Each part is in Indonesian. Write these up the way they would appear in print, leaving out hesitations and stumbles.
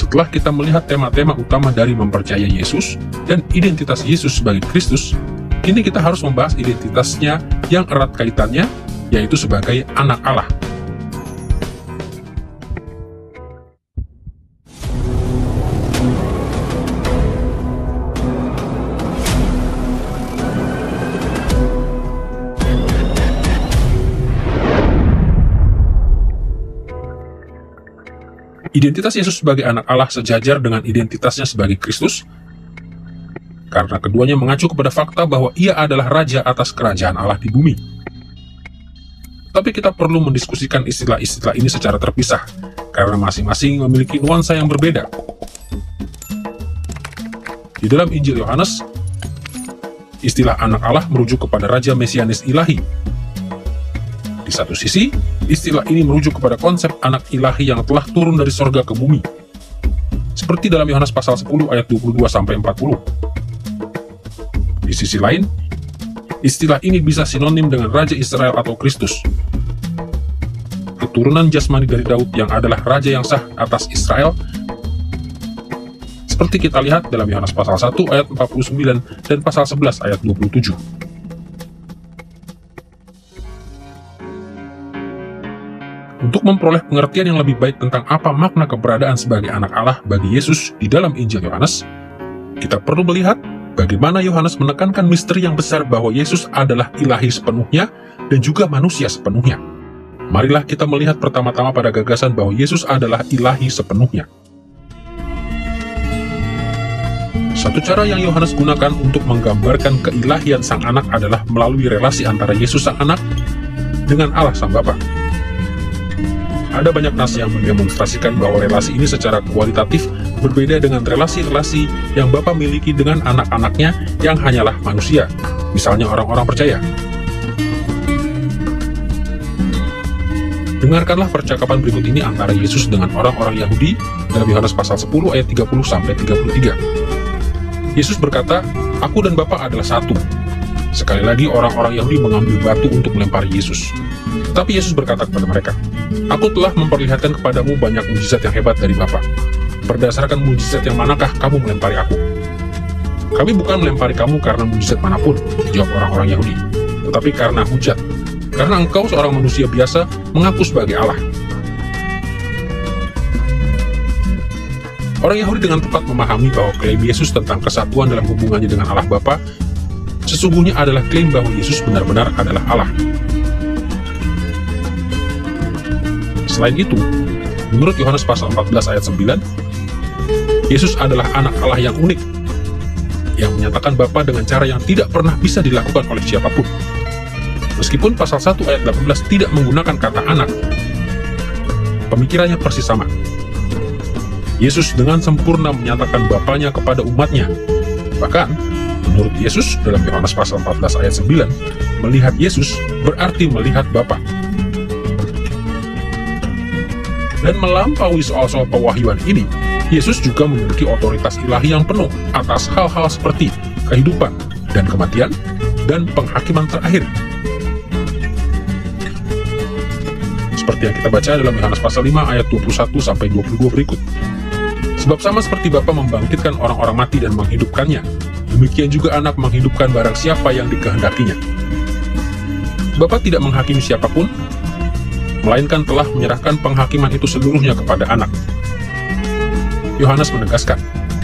Setelah kita melihat tema-tema utama dari mempercayai Yesus dan identitas Yesus sebagai Kristus, kini kita harus membahas identitasnya yang erat kaitannya, yaitu sebagai anak Allah. Identitas Yesus sebagai anak Allah sejajar dengan identitasnya sebagai Kristus, karena keduanya mengacu kepada fakta bahwa ia adalah raja atas kerajaan Allah di bumi. Tapi kita perlu mendiskusikan istilah-istilah ini secara terpisah, karena masing-masing memiliki nuansa yang berbeda. Di dalam Injil Yohanes, istilah anak Allah merujuk kepada Raja Mesianis ilahi. Di satu sisi, istilah ini merujuk kepada konsep anak ilahi yang telah turun dari sorga ke bumi, seperti dalam Yohanes pasal 10 ayat 22-40. Di sisi lain, istilah ini bisa sinonim dengan Raja Israel atau Kristus, keturunan jasmani dari Daud yang adalah Raja yang sah atas Israel, seperti kita lihat dalam Yohanes pasal 1 ayat 49 dan pasal 11 ayat 27. Untuk memperoleh pengertian yang lebih baik tentang apa makna keberadaan sebagai anak Allah bagi Yesus di dalam Injil Yohanes, kita perlu melihat bagaimana Yohanes menekankan misteri yang besar bahwa Yesus adalah ilahi sepenuhnya dan juga manusia sepenuhnya. Marilah kita melihat pertama-tama pada gagasan bahwa Yesus adalah ilahi sepenuhnya. Satu cara yang Yohanes gunakan untuk menggambarkan keilahian sang anak adalah melalui relasi antara Yesus sang anak dengan Allah sang Bapa. Ada banyak nas yang mendemonstrasikan bahwa relasi ini secara kualitatif berbeda dengan relasi-relasi yang Bapa miliki dengan anak-anaknya yang hanyalah manusia, misalnya orang-orang percaya. Dengarkanlah percakapan berikut ini antara Yesus dengan orang-orang Yahudi dalam Yohanes pasal 10 ayat 30-33. Yesus berkata, "Aku dan Bapa adalah satu." Sekali lagi orang-orang Yahudi mengambil batu untuk melempari Yesus. Tetapi Yesus berkata kepada mereka, "Aku telah memperlihatkan kepadamu banyak mujizat yang hebat dari Bapa. Berdasarkan mujizat yang manakah kamu melempari aku?" "Kami bukan melempari kamu karena mujizat manapun," dijawab orang-orang Yahudi, "tetapi karena hujat. Karena engkau seorang manusia biasa mengaku sebagai Allah." Orang Yahudi dengan tepat memahami bahwa klaim Yesus tentang kesatuan dalam hubungannya dengan Allah Bapa sesungguhnya adalah klaim bahwa Yesus benar-benar adalah Allah. Selain itu, menurut Yohanes pasal 14 ayat 9, Yesus adalah anak Allah yang unik, yang menyatakan Bapa dengan cara yang tidak pernah bisa dilakukan oleh siapapun. Meskipun pasal 1 ayat 18 tidak menggunakan kata anak, pemikirannya persis sama. Yesus dengan sempurna menyatakan Bapanya kepada umatnya. Bahkan, menurut Yesus dalam Yohanes pasal 14 ayat 9, melihat Yesus berarti melihat Bapa. Dan melampaui soal-soal pewahyuan ini, Yesus juga memiliki otoritas ilahi yang penuh atas hal-hal seperti kehidupan dan kematian dan penghakiman terakhir. Seperti yang kita baca dalam Yohanes pasal 5 ayat 21-22 berikut. Sebab sama seperti Bapa membangkitkan orang-orang mati dan menghidupkannya, demikian juga Anak menghidupkan barang siapa yang dikehendakinya. Bapa tidak menghakimi siapapun, melainkan telah menyerahkan penghakiman itu seluruhnya kepada Anak. Yohanes menegaskan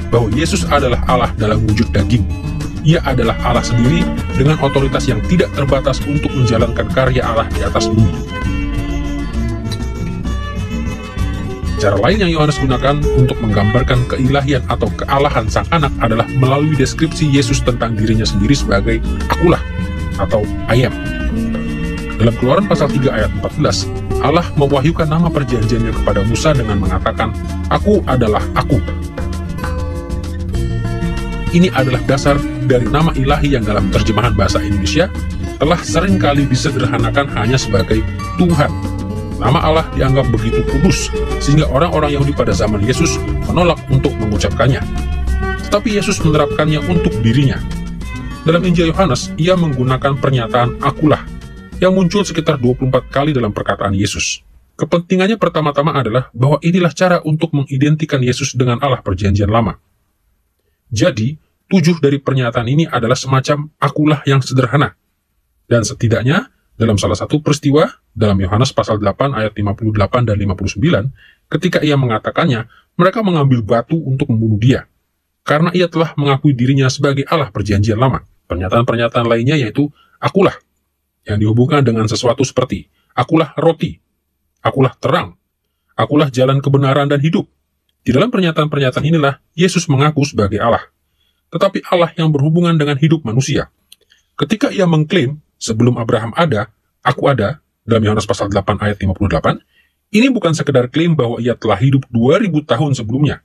bahwa Yesus adalah Allah dalam wujud daging. Ia adalah Allah sendiri dengan otoritas yang tidak terbatas untuk menjalankan karya Allah di atas bumi. Cara lain yang Yohanes gunakan untuk menggambarkan keilahian atau kealahan sang anak adalah melalui deskripsi Yesus tentang dirinya sendiri sebagai "Akulah" atau "I am". Dalam Keluaran pasal 3 ayat 14, Allah mewahyukan nama perjanjiannya kepada Musa dengan mengatakan, "Aku adalah Aku." Ini adalah dasar dari nama ilahi yang dalam terjemahan bahasa Indonesia telah seringkali disederhanakan hanya sebagai Tuhan. Nama Allah dianggap begitu kudus, sehingga orang-orang Yahudi pada zaman Yesus menolak untuk mengucapkannya. Tetapi Yesus menerapkannya untuk dirinya. Dalam Injil Yohanes, ia menggunakan pernyataan "Akulah", yang muncul sekitar 24 kali dalam perkataan Yesus. Kepentingannya pertama-tama adalah bahwa inilah cara untuk mengidentikan Yesus dengan Allah Perjanjian Lama. Jadi, 7 dari pernyataan ini adalah semacam akulah yang sederhana. Dan setidaknya, dalam salah satu peristiwa, dalam Yohanes pasal 8 ayat 58 dan 59, ketika ia mengatakannya, mereka mengambil batu untuk membunuh dia, karena ia telah mengakui dirinya sebagai Allah Perjanjian Lama. Pernyataan-pernyataan lainnya yaitu, akulah, yang dihubungkan dengan sesuatu seperti, akulah roti, akulah terang, akulah jalan kebenaran dan hidup. Di dalam pernyataan-pernyataan inilah, Yesus mengaku sebagai Allah. Tetapi Allah yang berhubungan dengan hidup manusia. Ketika ia mengklaim, sebelum Abraham ada, aku ada, dalam Yohanes pasal 8 ayat 58, ini bukan sekedar klaim bahwa ia telah hidup 2000 tahun sebelumnya.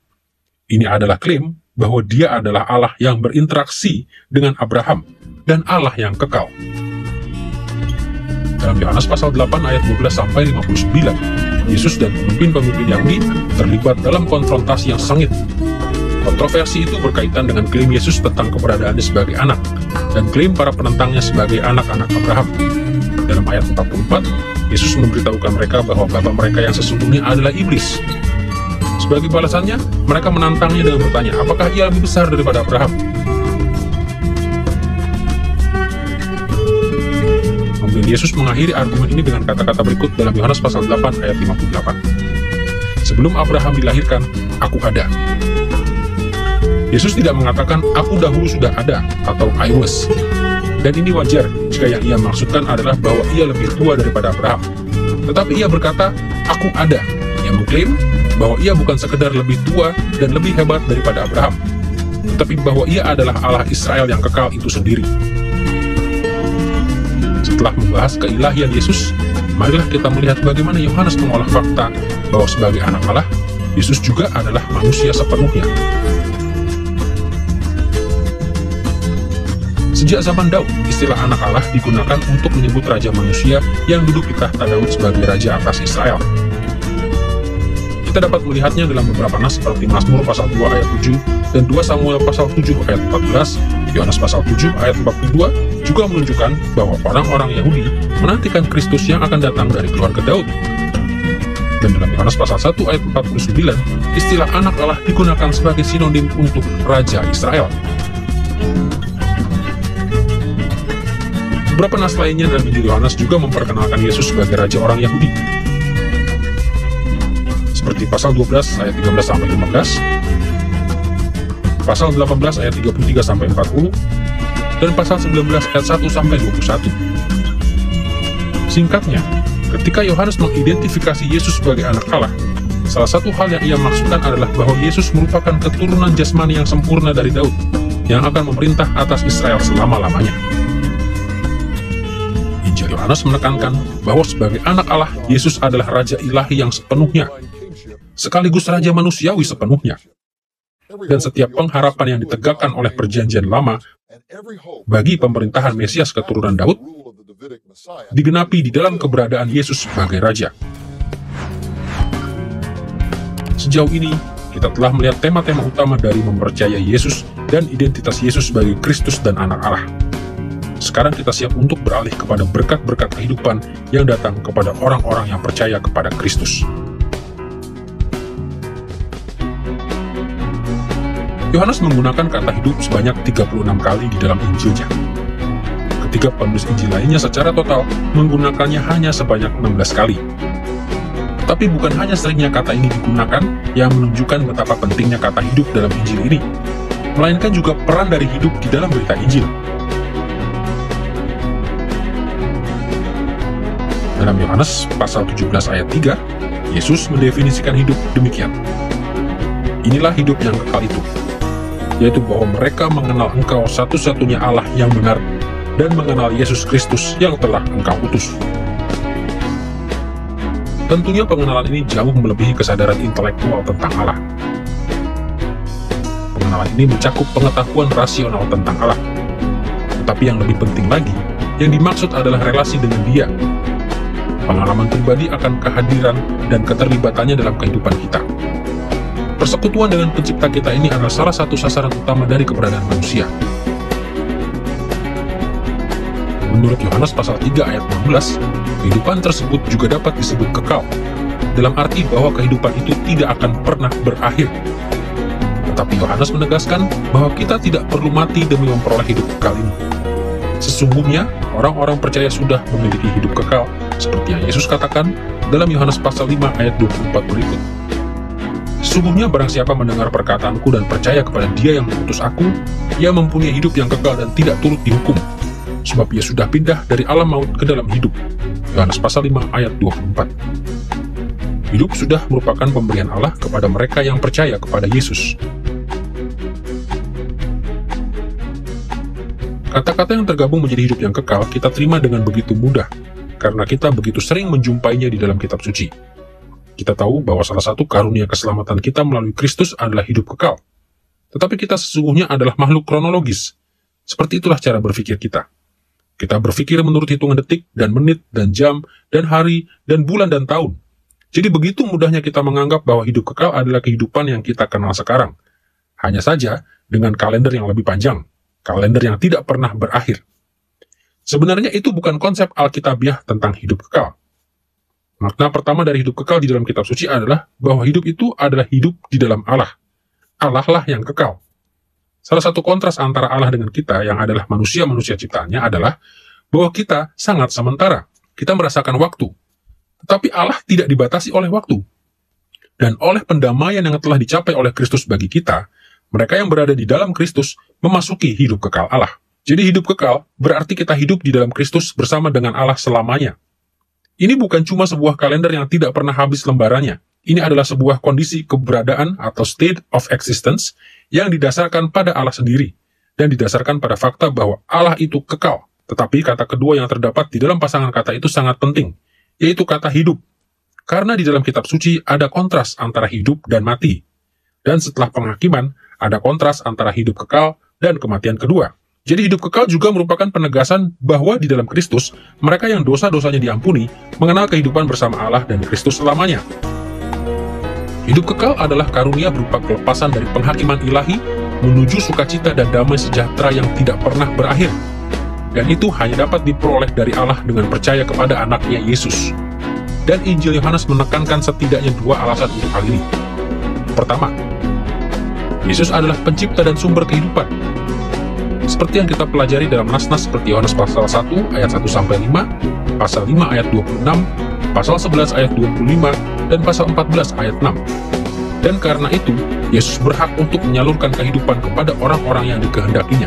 Ini adalah klaim bahwa dia adalah Allah yang berinteraksi dengan Abraham dan Allah yang kekal. Dalam Yohanes pasal 8 ayat 12-59, Yesus dan pemimpin-pemimpin Yahudi terlibat dalam konfrontasi yang sengit. Kontroversi itu berkaitan dengan klaim Yesus tentang keberadaannya sebagai anak, dan klaim para penentangnya sebagai anak-anak Abraham. Dalam ayat 44, Yesus memberitahukan mereka bahwa bapa mereka yang sesungguhnya adalah iblis. Sebagai balasannya, mereka menantangnya dengan bertanya, apakah ia lebih besar daripada Abraham? Kemudian Yesus mengakhiri argumen ini dengan kata-kata berikut dalam Yohanes pasal 8 ayat 58. Sebelum Abraham dilahirkan, aku ada. Yesus tidak mengatakan, aku dahulu sudah ada, atau I was. Dan ini wajar jika yang ia maksudkan adalah bahwa ia lebih tua daripada Abraham. Tetapi ia berkata, aku ada. Ia mengklaim bahwa ia bukan sekedar lebih tua dan lebih hebat daripada Abraham, tetapi bahwa ia adalah Allah Israel yang kekal itu sendiri. Setelah membahas keilahian Yesus, marilah kita melihat bagaimana Yohanes mengolah fakta bahwa sebagai anak Allah, Yesus juga adalah manusia sepenuhnya. Sejak zaman Daud, istilah anak Allah digunakan untuk menyebut raja manusia yang duduk di tahta Daud sebagai raja atas Israel. Kita dapat melihatnya dalam beberapa nas seperti Mazmur pasal 2 ayat 7 dan 2 Samuel pasal 7 ayat 14, Yohanes pasal 7 ayat 42 juga menunjukkan bahwa orang-orang Yahudi menantikan Kristus yang akan datang dari keluarga Daud. Dan dalam Yohanes pasal 1 ayat 49, istilah anak Allah digunakan sebagai sinonim untuk raja Israel. Beberapa nas lainnya dalam Injil Yohanes juga memperkenalkan Yesus sebagai raja orang Yahudi. Seperti pasal 12 ayat 13-15, pasal 18 ayat 33-40, dan pasal 19 ayat 1-21. Singkatnya, ketika Yohanes mengidentifikasi Yesus sebagai anak Allah, salah satu hal yang ia maksudkan adalah bahwa Yesus merupakan keturunan jasmani yang sempurna dari Daud, yang akan memerintah atas Israel selama-lamanya. Injil Yohanes menekankan bahwa sebagai anak Allah, Yesus adalah Raja Ilahi yang sepenuhnya, sekaligus Raja Manusiawi sepenuhnya. Dan setiap pengharapan yang ditegakkan oleh Perjanjian Lama bagi pemerintahan Mesias keturunan Daud digenapi di dalam keberadaan Yesus sebagai Raja. Sejauh ini, kita telah melihat tema-tema utama dari mempercayai Yesus dan identitas Yesus sebagai Kristus dan anak Allah. Sekarang kita siap untuk beralih kepada berkat-berkat kehidupan yang datang kepada orang-orang yang percaya kepada Kristus. Yohanes menggunakan kata hidup sebanyak 36 kali di dalam Injilnya. Ketiga penulis Injil lainnya secara total menggunakannya hanya sebanyak 16 kali. Tapi bukan hanya seringnya kata ini digunakan yang menunjukkan betapa pentingnya kata hidup dalam Injil ini, melainkan juga peran dari hidup di dalam berita Injil. Dalam Yohanes pasal 17 ayat 3, Yesus mendefinisikan hidup demikian. Inilah hidup yang kekal itu, yaitu bahwa mereka mengenal Engkau satu-satunya Allah yang benar dan mengenal Yesus Kristus yang telah Engkau utus. Tentunya pengenalan ini jauh melebihi kesadaran intelektual tentang Allah. Pengenalan ini mencakup pengetahuan rasional tentang Allah. Tetapi yang lebih penting lagi, yang dimaksud adalah relasi dengan Dia. Pengalaman pribadi akan kehadiran dan keterlibatannya dalam kehidupan kita. Persekutuan dengan pencipta kita ini adalah salah satu sasaran utama dari keberadaan manusia. Menurut Yohanes pasal 3 ayat 16, kehidupan tersebut juga dapat disebut kekal, dalam arti bahwa kehidupan itu tidak akan pernah berakhir. Tetapi Yohanes menegaskan bahwa kita tidak perlu mati demi memperoleh hidup kekal ini. Sesungguhnya, orang-orang percaya sudah memiliki hidup kekal, seperti yang Yesus katakan dalam Yohanes pasal 5 ayat 24 berikut. Sesungguhnya barang siapa mendengar perkataanku dan percaya kepada Dia yang mengutus aku, ia mempunyai hidup yang kekal dan tidak turut dihukum, sebab ia sudah pindah dari alam maut ke dalam hidup. Yohanes pasal 5 ayat 24. Hidup sudah merupakan pemberian Allah kepada mereka yang percaya kepada Yesus. Kata-kata yang tergabung menjadi hidup yang kekal kita terima dengan begitu mudah, karena kita begitu sering menjumpainya di dalam kitab suci. Kita tahu bahwa salah satu karunia keselamatan kita melalui Kristus adalah hidup kekal. Tetapi kita sesungguhnya adalah makhluk kronologis. Seperti itulah cara berpikir kita. Kita berpikir menurut hitungan detik, dan menit, dan jam, dan hari, dan bulan, dan tahun. Jadi begitu mudahnya kita menganggap bahwa hidup kekal adalah kehidupan yang kita kenal sekarang. Hanya saja dengan kalender yang lebih panjang. Kalender yang tidak pernah berakhir. Sebenarnya itu bukan konsep Alkitabiah tentang hidup kekal. Makna pertama dari hidup kekal di dalam kitab suci adalah bahwa hidup itu adalah hidup di dalam Allah. Allah lah yang kekal. Salah satu kontras antara Allah dengan kita yang adalah manusia-manusia ciptaannya adalah bahwa kita sangat sementara. Kita merasakan waktu. Tetapi Allah tidak dibatasi oleh waktu. Dan oleh pendamaian yang telah dicapai oleh Kristus bagi kita, mereka yang berada di dalam Kristus memasuki hidup kekal Allah. Jadi hidup kekal berarti kita hidup di dalam Kristus bersama dengan Allah selamanya. Ini bukan cuma sebuah kalender yang tidak pernah habis lembarannya. Ini adalah sebuah kondisi keberadaan atau state of existence yang didasarkan pada Allah sendiri dan didasarkan pada fakta bahwa Allah itu kekal. Tetapi kata kedua yang terdapat di dalam pasangan kata itu sangat penting, yaitu kata hidup. Karena di dalam kitab suci ada kontras antara hidup dan mati. Dan setelah penghakiman, ada kontras antara hidup kekal dan kematian kedua. Jadi hidup kekal juga merupakan penegasan bahwa di dalam Kristus, mereka yang dosa-dosanya diampuni, mengenal kehidupan bersama Allah dan Kristus selamanya. Hidup kekal adalah karunia berupa kelepasan dari penghakiman ilahi menuju sukacita dan damai sejahtera yang tidak pernah berakhir. Dan itu hanya dapat diperoleh dari Allah dengan percaya kepada anaknya Yesus. Dan Injil Yohanes menekankan setidaknya dua alasan untuk hal ini. Pertama, Yesus adalah pencipta dan sumber kehidupan. Seperti yang kita pelajari dalam nas-nas seperti Yohanes pasal 1 ayat 1-5, pasal 5 ayat 26, pasal 11 ayat 25, dan pasal 14 ayat 6. Dan karena itu, Yesus berhak untuk menyalurkan kehidupan kepada orang-orang yang dikehendakinya.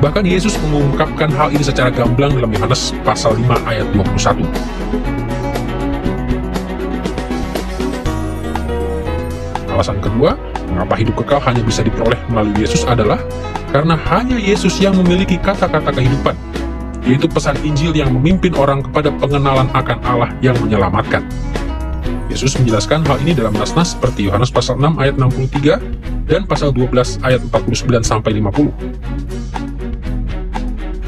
Bahkan Yesus mengungkapkan hal ini secara gamblang dalam Yohanes pasal 5 ayat 21. Alasan kedua, mengapa hidup kekal hanya bisa diperoleh melalui Yesus adalah karena hanya Yesus yang memiliki kata-kata kehidupan, yaitu pesan Injil yang memimpin orang kepada pengenalan akan Allah yang menyelamatkan. Yesus menjelaskan hal ini dalam nas-nas seperti Yohanes pasal 6 ayat 63 dan pasal 12 ayat 49-50.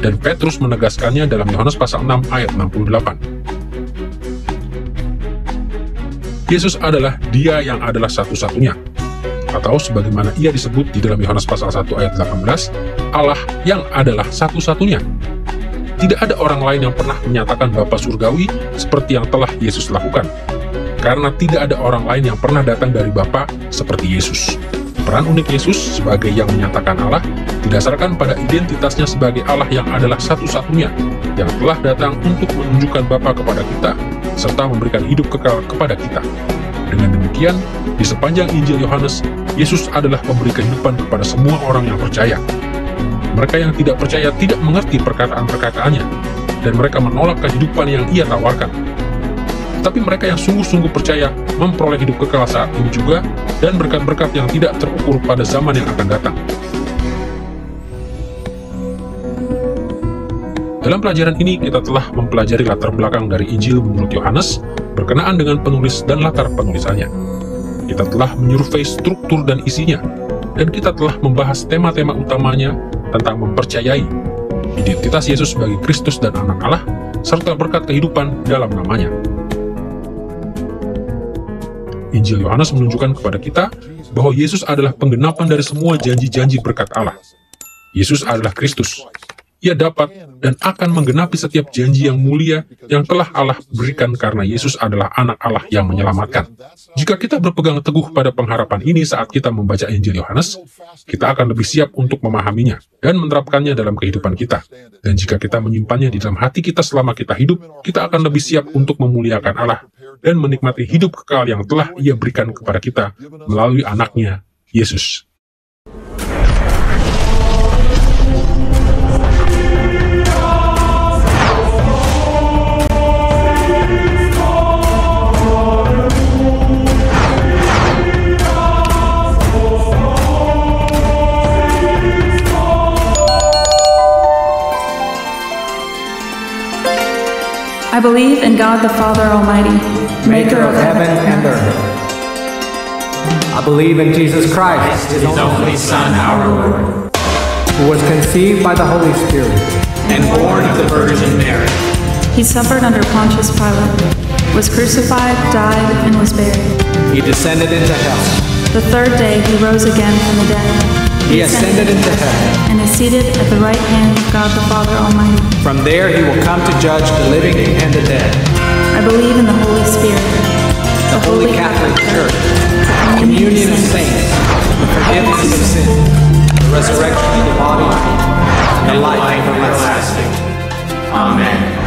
Dan Petrus menegaskannya dalam Yohanes pasal 6 ayat 68. Yesus adalah Dia yang adalah satu-satunya. Atau sebagaimana ia disebut di dalam Yohanes pasal 1 ayat 18, Allah yang adalah satu-satunya. Tidak ada orang lain yang pernah menyatakan Bapa surgawi seperti yang telah Yesus lakukan. Karena tidak ada orang lain yang pernah datang dari Bapa seperti Yesus. Peran unik Yesus sebagai yang menyatakan Allah didasarkan pada identitasnya sebagai Allah yang adalah satu-satunya, yang telah datang untuk menunjukkan Bapa kepada kita, serta memberikan hidup kekal kepada kita. Dengan demikian, di sepanjang Injil Yohanes, Yesus adalah pemberi kehidupan kepada semua orang yang percaya. Mereka yang tidak percaya tidak mengerti perkataan-perkataannya, dan mereka menolak kehidupan yang ia tawarkan. Tapi mereka yang sungguh-sungguh percaya memperoleh hidup kekal saat ini juga, dan berkat-berkat yang tidak terukur pada zaman yang akan datang. Dalam pelajaran ini, kita telah mempelajari latar belakang dari Injil menurut Yohanes, berkenaan dengan penulis dan latar penulisannya. Kita telah menyurvei struktur dan isinya, dan kita telah membahas tema-tema utamanya tentang mempercayai identitas Yesus sebagai Kristus dan anak Allah, serta berkat kehidupan dalam namanya. Injil Yohanes menunjukkan kepada kita bahwa Yesus adalah penggenapan dari semua janji-janji berkat Allah. Yesus adalah Kristus. ia dapat dan akan menggenapi setiap janji yang mulia yang telah Allah berikan karena Yesus adalah anak Allah yang menyelamatkan. Jika kita berpegang teguh pada pengharapan ini saat kita membaca Injil Yohanes, kita akan lebih siap untuk memahaminya dan menerapkannya dalam kehidupan kita. Dan jika kita menyimpannya di dalam hati kita selama kita hidup, kita akan lebih siap untuk memuliakan Allah dan menikmati hidup kekal yang telah Ia berikan kepada kita melalui anaknya, Yesus. I believe in God the Father Almighty, maker of heaven and earth. I believe in Jesus Christ, His only Son, our Lord, who was conceived by the Holy Spirit and born of the Virgin Mary. He suffered under Pontius Pilate, was crucified, died, and was buried. He descended into hell. The third day he rose again from the dead. He ascended into heaven and is seated at the right hand of God the Father Almighty. From there he will come to judge the living and the dead. I believe in the Holy Spirit, the Holy Catholic Church, the communion of saints, the forgiveness of sins, the resurrection of the body, and the life everlasting. Amen.